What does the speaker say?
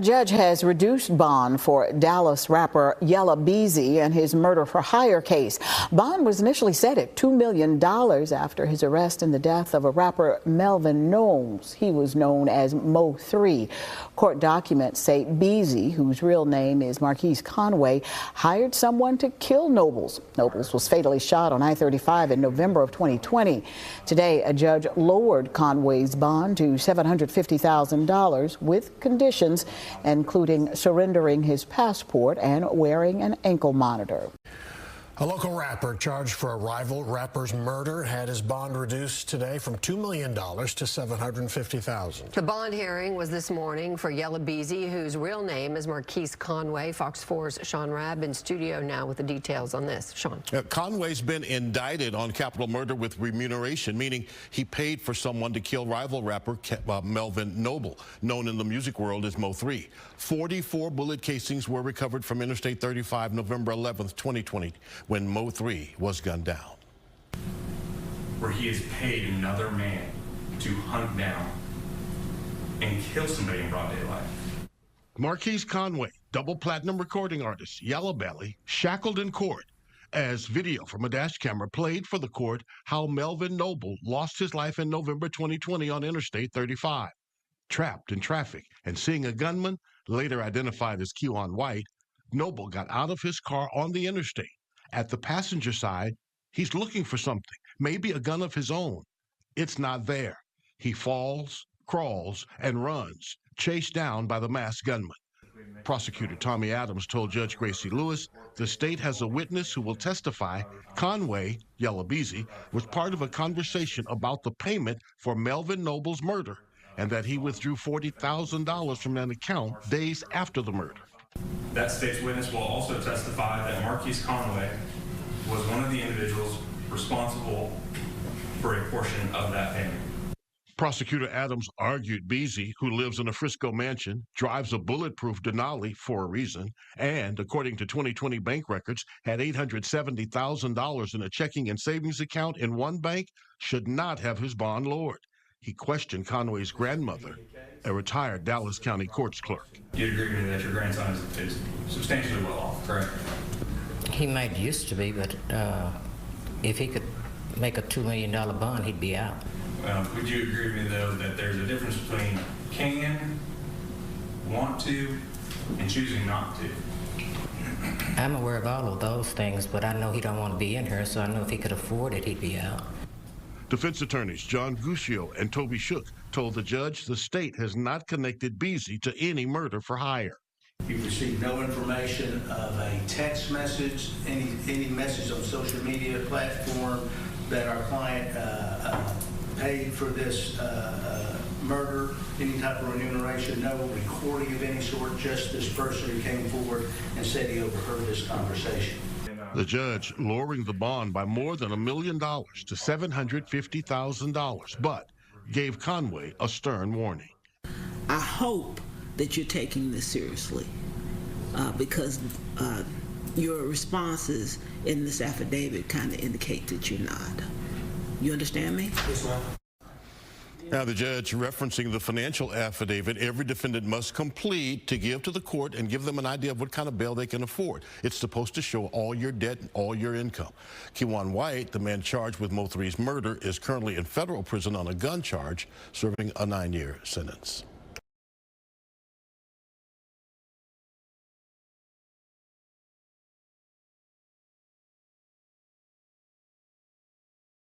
judge has reduced bond for Dallas rapper Yella Beezy and his murder for hire case. Bond was initially set at $2 million after his arrest in the death of a rapper Melvin Knowles. He was known as Mo 3. Court documents say Beezy, whose real name is Marquise Conway, hired someone to kill Knowles. Knowles was fatally shot on I-35 in November of 2020. Today, a judge lowered Conway's bond to $750,000 with conditions, including surrendering his passport and wearing an ankle monitor. A local rapper charged for a rival rapper's murder had his bond reduced today from $2 million to $750,000. The bond hearing was this morning for Yella Beezy, whose real name is Marquise Conway. Fox 4's Sean Rabb in studio now with the details on this. Sean. Conway's been indicted on capital murder with remuneration, meaning he paid for someone to kill rival rapper Melvin Knowles, known in the music world as Mo 3. 44 bullet casings were recovered from Interstate 35 November 11th, 2020. When Mo 3 was gunned down. Where he has paid another man to hunt down and kill somebody in broad daylight. Marquise Conway, double platinum recording artist, Yella Beezy, shackled in court as video from a dash camera played for the court how Melvin Knowles lost his life in November 2020 on Interstate 35. Trapped in traffic and seeing a gunman, later identified as Kewan White, Knowles got out of his car on the interstate. At the passenger side, he's looking for something, maybe a gun of his own. It's not there. He falls, crawls, and runs, chased down by the masked gunman. Prosecutor Tommy Adams told Judge Gracie Lewis the state has a witness who will testify Conway, Yella Beezy, was part of a conversation about the payment for Melvin Knowles' murder and that he withdrew $40,000 from an account days after the murder. That state's witness will also testify that Marquise Conway was one of the individuals responsible for a portion of that payment. Prosecutor Adams argued Beezy, who lives in a Frisco mansion, drives a bulletproof Denali for a reason, and, according to 2020 bank records, had $870,000 in a checking and savings account in one bank, should not have his bond lowered. He questioned Conway's grandmother, a retired Dallas County courts clerk. You'd agree with me that your grandson is substantially well off, correct? He might used to be, but if he could make a $2 million bond, he'd be out. Would you agree with me, though, that there's a difference between can, want to, and choosing not to? I'm aware of all of those things, but I know he don't want to be in here, so I know if he could afford it, he'd be out. Defense attorneys John Guccio and Toby Shook told the judge the state has not connected Beezy to any murder for hire. You've received no information of a text message, any message on social media platform that our client paid for this murder, any type of remuneration, no recording of any sort, just this person who came forward and said he overheard this conversation. The judge lowering the bond by more than $1 million to $750,000, but gave Conway a stern warning. I hope that you're taking this seriously because your responses in this affidavit kind of indicate that you're not. You understand me? Yes, ma'am. Now, the judge referencing the financial affidavit every defendant must complete to give to the court and give them an idea of what kind of bail they can afford. It's supposed to show all your debt and all your income. Kewan White, the man charged with Mo 3's murder, is currently in federal prison on a gun charge, serving a 9-year sentence.